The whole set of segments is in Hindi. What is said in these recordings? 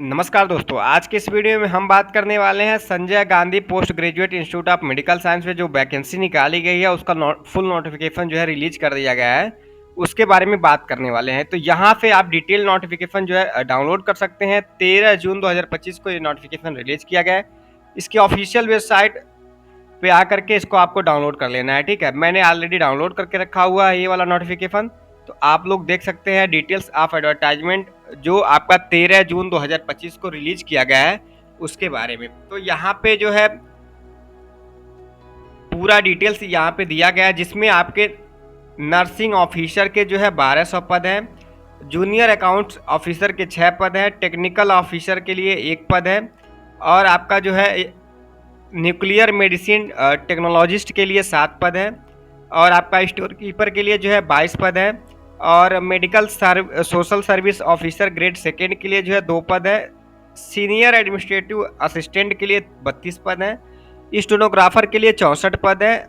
नमस्कार दोस्तों, आज के इस वीडियो में हम बात करने वाले हैं Sanjay Gandhi post graduate institute of medical science में जो वैकेंसी निकाली गई है उसका फुल नोटिफिकेशन जो है रिलीज कर दिया गया है। उसके बारे में बात करने वाले हैं। तो यहाँ पे आप डिटेल नोटिफिकेशन जो है डाउनलोड कर सकते हैं। 13 जून 2025 को ये नोटिफिकेशन रिलीज किया गया है। इसकी ऑफिशियल वेबसाइट पे आकर के इसको आपको डाउनलोड कर लेना है। ठीक है, मैंने ऑलरेडी डाउनलोड करके रखा हुआ है ये वाला नोटिफिकेशन। तो आप लोग देख सकते हैं डिटेल्स ऑफ एडवर्टाइजमेंट जो आपका 13 जून 2025 को रिलीज किया गया है उसके बारे में। तो यहाँ पे जो है पूरा डिटेल्स यहाँ पे दिया गया है, जिसमें आपके नर्सिंग ऑफिसर के जो है 1200 पद हैं, जूनियर अकाउंट्स ऑफिसर के 6 पद हैं, टेक्निकल ऑफिसर के लिए 1 पद है, और आपका जो है न्यूक्लियर मेडिसिन टेक्नोलॉजिस्ट के लिए 7 पद है, और आपका स्टोर कीपर के लिए जो है 22 पद है, और medical social service officer grade second के लिए जो है 2 पद है, सीनियर एडमिनिस्ट्रेटिव असिस्टेंट के लिए 32 पद है, स्टेनोग्राफर के लिए 64 पद है,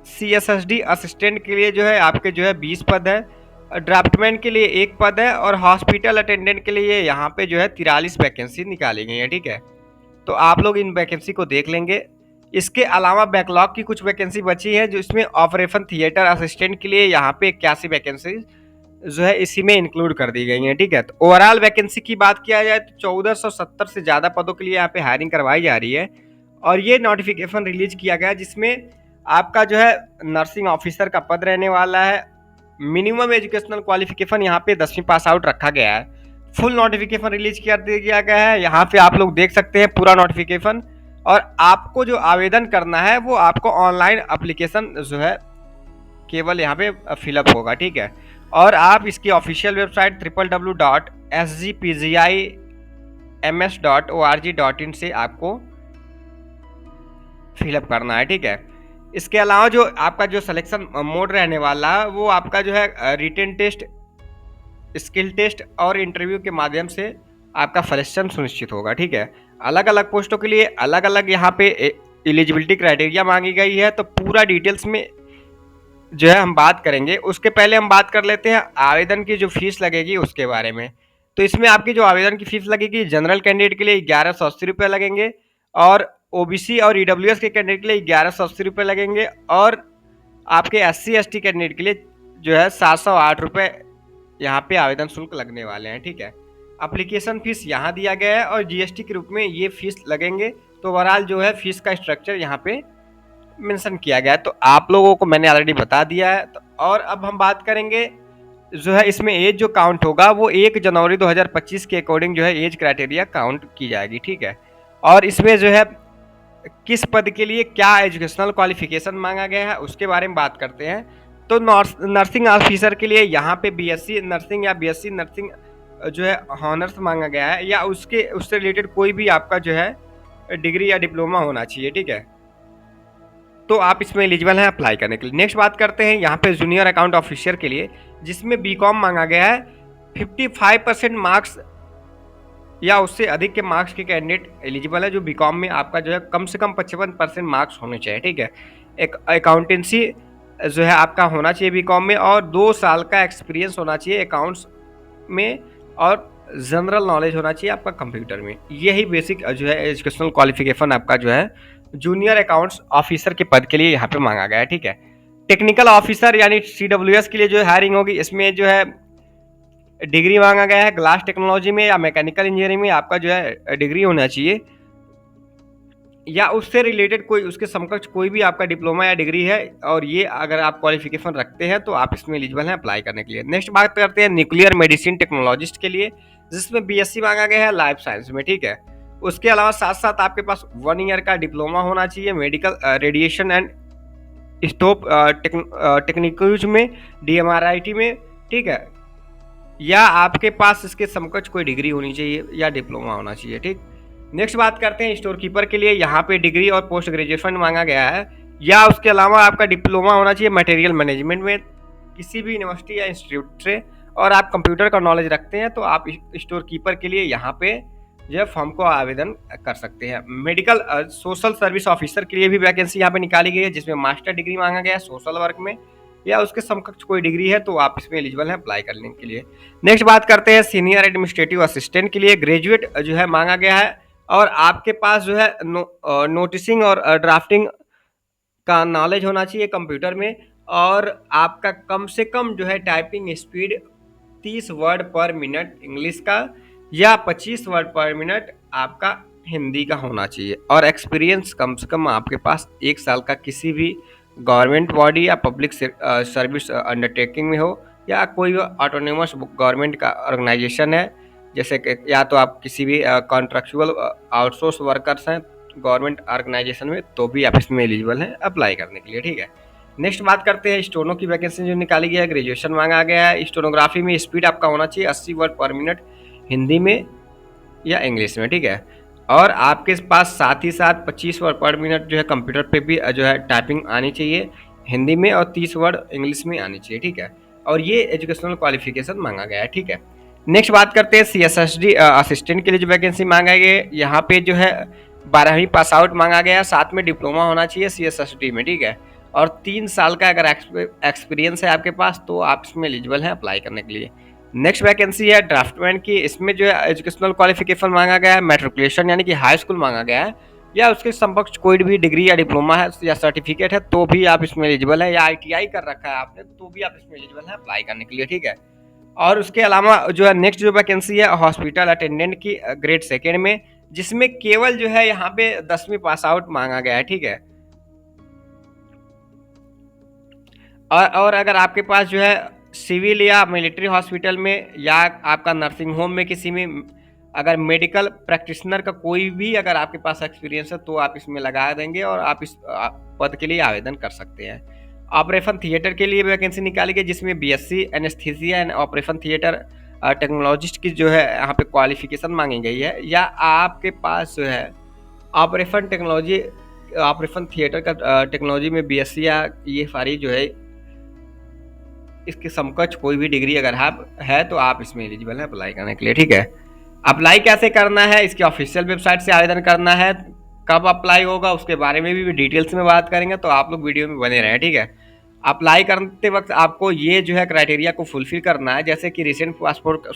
CSSD असिस्टेंट के लिए जो है आपके जो है 20 पद है, ड्राफ्टमैन के लिए 1 पद है, और हॉस्पिटल अटेंडेंट के लिए यहाँ पे जो है 43 वैकेंसी निकाली गई है। ठीक है, तो आप लोग इन वैकेंसी को देख लेंगे। इसके अलावा बैकलॉग की कुछ वैकेंसी बची है, जो इसमें ऑपरेशन थिएटर असिस्टेंट के लिए यहाँ पे 81 वैकेंसी जो है इसी में इंक्लूड कर दी गई है। ठीक है, तो ओवरऑल वैकेंसी की बात किया जाए तो 1470 से ज़्यादा पदों के लिए यहाँ पे हायरिंग करवाई जा रही है, और ये नोटिफिकेशन रिलीज किया गया जिसमें आपका जो है नर्सिंग ऑफिसर का पद रहने वाला है। मिनिमम एजुकेशनल क्वालिफिकेशन यहाँ पे 10वीं पास आउट रखा गया है। फुल नोटिफिकेशन रिलीज कर दिया गया है। यहाँ पे आप लोग देख सकते हैं पूरा नोटिफिकेशन, और आपको जो आवेदन करना है वो आपको ऑनलाइन एप्लीकेशन जो है केवल यहाँ पे फिलअप होगा। ठीक है, और आप इसकी ऑफिशियल वेबसाइट www.sgpgims.org.in से आपको फिलअप करना है। ठीक है, इसके अलावा जो आपका जो सिलेक्शन मोड रहने वाला है वो आपका जो है रिटन टेस्ट, स्किल टेस्ट और इंटरव्यू के माध्यम से आपका सिलेक्शन सुनिश्चित होगा। ठीक है, अलग अलग पोस्टों के लिए अलग अलग यहाँ पे एलिजिबिलिटी क्राइटेरिया मांगी गई है। तो पूरा डिटेल्स में जो है हम बात करेंगे। उसके पहले हम बात कर लेते हैं आवेदन की जो फीस लगेगी उसके बारे में। तो इसमें आपकी जो आवेदन की फीस लगेगी, जनरल कैंडिडेट के लिए 1180 रुपये लगेंगे, और OBC और EWS के कैंडिडेट के लिए 1180 रुपये लगेंगे, और आपके SC ST कैंडिडेट के लिए जो है 708 रुपये यहाँ पे आवेदन शुल्क लगने वाले हैं। ठीक है, एप्लीकेशन फीस यहाँ दिया गया है, और GST के रूप में ये फीस लगेंगे। तो ओवरऑल जो है फीस का स्ट्रक्चर यहाँ पे मेंशन किया गया है, तो आप लोगों को मैंने ऑलरेडी बता दिया है। तो और अब हम बात करेंगे जो है इसमें एज जो काउंट होगा वो 1 जनवरी 2025 के अकॉर्डिंग जो है एज क्राइटेरिया काउंट की जाएगी। ठीक है, और इसमें जो है किस पद के लिए क्या एजुकेशनल क्वालिफिकेशन मांगा गया है उसके बारे में बात करते हैं। तो नर्सिंग ऑफिसर के लिए यहाँ पे BSc नर्सिंग या BSc नर्सिंग जो है हॉनर्स मांगा गया है, या उससे रिलेटेड कोई भी आपका जो है डिग्री या डिप्लोमा होना चाहिए। ठीक है, तो आप इसमें एलिजिबल हैं अप्लाई करने के लिए। नेक्स्ट बात करते हैं यहाँ पे जूनियर अकाउंट ऑफिसर के लिए, जिसमें BCom मांगा गया है। 55% मार्क्स या उससे अधिक के मार्क्स के कैंडिडेट एलिजिबल है। जो BCom में आपका जो है कम से कम 55% मार्क्स होने चाहिए। ठीक है, एक अकाउंटेंसी जो है आपका होना चाहिए BCom में, और 2 साल का एक्सपीरियंस होना चाहिए अकाउंट्स में, और जनरल नॉलेज होना चाहिए आपका कंप्यूटर में। यही बेसिक जो है एजुकेशनल क्वालिफिकेशन आपका जो है जूनियर अकाउंट्स ऑफिसर के पद के लिए यहाँ पे मांगा गया है। ठीक है, टेक्निकल ऑफिसर यानी CWS के लिए जो हायरिंग होगी, इसमें जो है डिग्री मांगा गया है ग्लास टेक्नोलॉजी में या मैकेनिकल इंजीनियरिंग में आपका जो है डिग्री होना चाहिए, या उससे रिलेटेड कोई उसके समकक्ष कोई भी आपका डिप्लोमा या डिग्री है, और ये अगर आप क्वालिफिकेशन रखते हैं तो आप इसमें एलिजिबल हैं अप्लाई करने के लिए। नेक्स्ट बात करते हैं न्यूक्लियर मेडिसिन टेक्नोलॉजिस्ट के लिए, जिसमें BSc मांगा गया है लाइफ साइंस में। ठीक है, उसके अलावा साथ साथ आपके पास 1 ईयर का डिप्लोमा होना चाहिए medical radiation and stop technicals में, DMRIT में। ठीक है, या आपके पास इसके समकक्ष कोई डिग्री होनी चाहिए या डिप्लोमा होना चाहिए। ठीक, नेक्स्ट बात करते हैं स्टोर कीपर के लिए। यहाँ पे डिग्री और पोस्ट ग्रेजुएशन मांगा गया है, या उसके अलावा आपका डिप्लोमा होना चाहिए मटेरियल मैनेजमेंट में किसी भी यूनिवर्सिटी या इंस्टीट्यूट से, और आप कंप्यूटर का नॉलेज रखते हैं तो आप स्टोर कीपर के लिए यहाँ पे जो है फॉर्म को आवेदन कर सकते हैं। मेडिकल सोशल सर्विस ऑफिसर के लिए भी वैकेंसी यहाँ पे निकाली गई है, जिसमें मास्टर डिग्री मांगा गया है सोशल वर्क में, या उसके समकक्ष कोई डिग्री है तो आप इसमें एलिजिबल हैं अप्लाई करने के लिए। नेक्स्ट बात करते हैं सीनियर एडमिनिस्ट्रेटिव असिस्टेंट के लिए ग्रेजुएट जो है मांगा गया है और आपके पास जो है नोटिसिंग और ड्राफ्टिंग का नॉलेज होना चाहिए कंप्यूटर में और आपका कम से कम जो है टाइपिंग स्पीड 30 वर्ड पर मिनट इंग्लिश का या 25 वर्ड पर मिनट आपका हिंदी का होना चाहिए और एक्सपीरियंस कम से कम आपके पास 1 साल का किसी भी गवर्नमेंट बॉडी या पब्लिक सर्विस अंडरटेकिंग में हो या कोई ऑटोनोमस गवर्नमेंट का ऑर्गेनाइजेशन है, जैसे कि या तो आप किसी भी कॉन्ट्रेक्चुअल आउटसोर्स वर्कर्स हैं गवर्नमेंट ऑर्गेनाइजेशन में, तो भी आप इसमें एलिजिबल हैं अप्लाई करने के लिए। ठीक है, नेक्स्ट बात करते हैं स्टोनो की वैकेंसी जो निकाली गई है। ग्रेजुएशन मांगा गया है, स्टोनोग्राफी में स्पीड आपका होना चाहिए 80 वर्ड पर मिनट हिंदी में या इंग्लिश में। ठीक है, और आपके पास साथ ही साथ 25 वर्ड पर मिनट जो है कंप्यूटर पे भी जो है टाइपिंग आनी चाहिए हिंदी में और 30 वर्ड इंग्लिश में आनी चाहिए। ठीक है, और ये एजुकेशनल क्वालिफिकेशन मांगा गया है। ठीक है, नेक्स्ट बात करते हैं CSSD असिस्टेंट के लिए जो वैकेंसी मांगा गया है। यहाँ पे जो है 12वीं पास आउट मांगा गया है, साथ में डिप्लोमा होना चाहिए CSSD में। ठीक है, और 3 साल का अगर एक्सपीरियंस है आपके पास तो आप इसमें एलिजिबल हैं अप्लाई करने के लिए। नेक्स्ट वैकेंसी है ड्राफ्टमैन की, इसमें जो है एजुकेशनल क्वालिफिकेशन मांगा गया है मैट्रिकुलेशन यानी कि हाई स्कूल मांगा गया है या उसके समकक्ष कोई भी डिग्री या डिप्लोमा है या सर्टिफिकेट है तो भी आप इसमें एलिजिबल है, या ITI कर रखा है आपने तो भी आप इसमें एलिजिबल है अप्लाई करने के लिए। ठीक है, और उसके अलावा जो है नेक्स्ट जो वैकेंसी है हॉस्पिटल अटेंडेंट की ग्रेड सेकेंड में, जिसमें केवल जो है यहाँ पे 10वीं पास आउट मांगा गया है। ठीक है, और अगर आपके पास जो है सिविल या मिलिट्री हॉस्पिटल में या आपका नर्सिंग होम में किसी में अगर मेडिकल प्रैक्टिशनर का कोई भी अगर आपके पास एक्सपीरियंस है तो आप इसमें लगा देंगे और आप इस पद के लिए आवेदन कर सकते हैं। ऑपरेशन थिएटर के लिए वैकेंसी निकाली गई जिसमें BSc anaesthesia and operation theatre technologist की जो है यहाँ पे क्वालिफिकेशन मांगी गई है, या आपके पास जो है ऑपरेशन टेक्नोलॉजी ऑपरेशन थिएटर का टेक्नोलॉजी में BSc या ये सारी जो है इसके समकक्ष कोई भी डिग्री अगर आप है तो आप इसमें एलिजिबल है अप्लाई करने के लिए। ठीक है, अप्लाई कैसे करना है, इसकी ऑफिशियल वेबसाइट से आवेदन करना है, कब अप्लाई होगा उसके बारे में भी डिटेल्स में बात करेंगे, तो आप लोग वीडियो में बने रहें। ठीक है, अप्लाई करते वक्त आपको ये जो है क्राइटेरिया को फुलफिल करना है, जैसे कि रिसेंट पासपोर्ट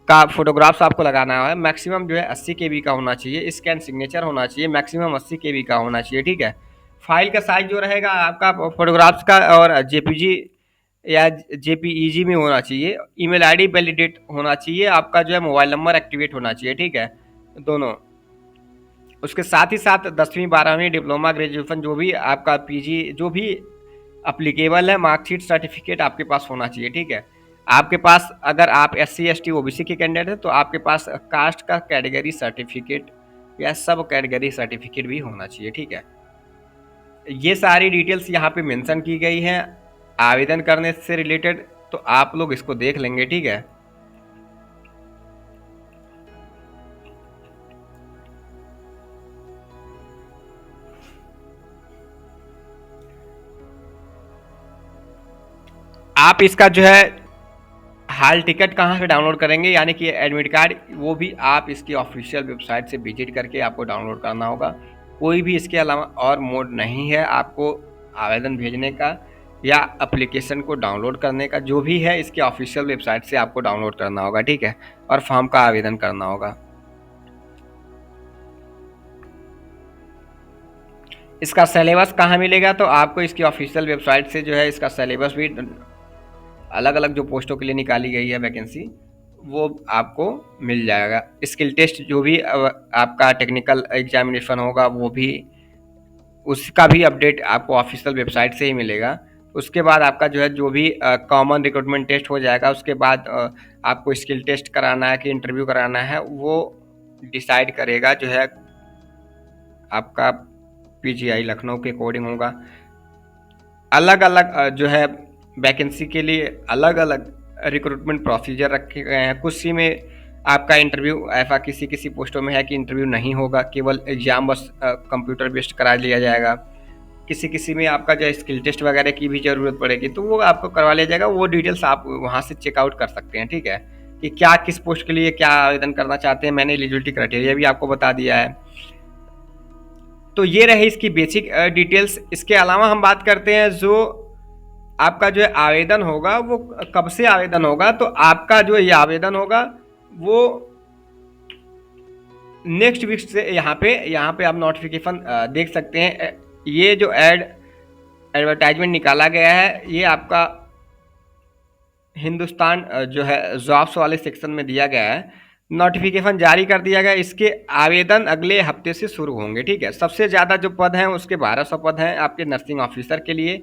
का फोटोग्राफ्स आपको लगाना है, मैक्सिमम जो है 80 KB का होना चाहिए, स्कैन सिग्नेचर होना चाहिए, मैक्सिमम 80 KB का होना चाहिए। ठीक है, फाइल का साइज जो रहेगा आपका फोटोग्राफ्स का और JPG या JPEG में होना चाहिए, ईमेल ID वैलिडेट होना चाहिए, आपका जो है मोबाइल नंबर एक्टिवेट होना चाहिए। ठीक है, दोनों उसके साथ ही साथ 10वीं 12वीं डिप्लोमा ग्रेजुएशन जो भी आपका PG जो भी अप्लीकेबल है मार्कशीट सर्टिफिकेट आपके पास होना चाहिए। ठीक है, आपके पास अगर आप SC ST OBC के कैंडिडेट हैं तो आपके पास कास्ट का कैटेगरी सर्टिफिकेट या सब कैटेगरी सर्टिफिकेट भी होना चाहिए। ठीक है, ये सारी डिटेल्स यहाँ पे मेंशन की गई हैं आवेदन करने से रिलेटेड, तो आप लोग इसको देख लेंगे। ठीक है, आप इसका जो है हाल टिकट कहाँ से डाउनलोड करेंगे यानी कि एडमिट कार्ड, वो भी आप इसकी ऑफिशियल वेबसाइट से विजिट करके आपको डाउनलोड करना होगा। कोई भी इसके अलावा और मोड नहीं है आपको आवेदन भेजने का या एप्लीकेशन को डाउनलोड करने का, जो भी है इसके ऑफिशियल वेबसाइट से आपको डाउनलोड करना होगा। ठीक है, और फॉर्म का आवेदन करना होगा। इसका सिलेबस कहाँ मिलेगा, तो आपको इसकी ऑफिशियल वेबसाइट से जो है इसका सिलेबस भी अलग अलग जो पोस्टों के लिए निकाली गई है वैकेंसी वो आपको मिल जाएगा। स्किल टेस्ट जो भी आपका टेक्निकल एग्जामिनेशन होगा वो भी उसका भी अपडेट आपको ऑफिशियल वेबसाइट से ही मिलेगा। उसके बाद आपका जो है जो भी कॉमन रिक्रूटमेंट टेस्ट हो जाएगा, उसके बाद आपको स्किल टेस्ट कराना है कि इंटरव्यू कराना है वो डिसाइड करेगा जो है आपका PGI लखनऊ के अकॉर्डिंग होगा। अलग अलग जो है वैकेंसी के लिए अलग अलग रिक्रूटमेंट प्रोसीजर रखे गए हैं। कुछ सी में आपका इंटरव्यू ऐसा किसी किसी पोस्टों में है कि इंटरव्यू नहीं होगा, केवल एग्जाम बस कंप्यूटर बेस्ड करा लिया जाएगा। किसी किसी में आपका जो स्किल टेस्ट वगैरह की भी ज़रूरत पड़ेगी तो वो आपको करवा लिया जाएगा। वो डिटेल्स आप वहाँ से चेकआउट कर सकते हैं। ठीक है, कि क्या किस पोस्ट के लिए क्या आवेदन करना चाहते हैं, मैंने एलिजिबिलिटी क्राइटेरिया भी आपको बता दिया है। तो ये रही इसकी बेसिक डिटेल्स। इसके अलावा हम बात करते हैं जो आपका जो है आवेदन होगा वो कब से आवेदन होगा, तो आपका जो ये आवेदन होगा वो नेक्स्ट वीक से यहाँ पे आप नोटिफिकेशन देख सकते हैं। ये जो एडवर्टाइजमेंट निकाला गया है ये आपका हिंदुस्तान जो है जॉब्स वाले सेक्शन में दिया गया है, नोटिफिकेशन जारी कर दिया गया। इसके आवेदन अगले हफ्ते से शुरू होंगे। ठीक है, सबसे ज़्यादा जो पद हैं उसके 1200 पद हैं आपके नर्सिंग ऑफिसर के लिए।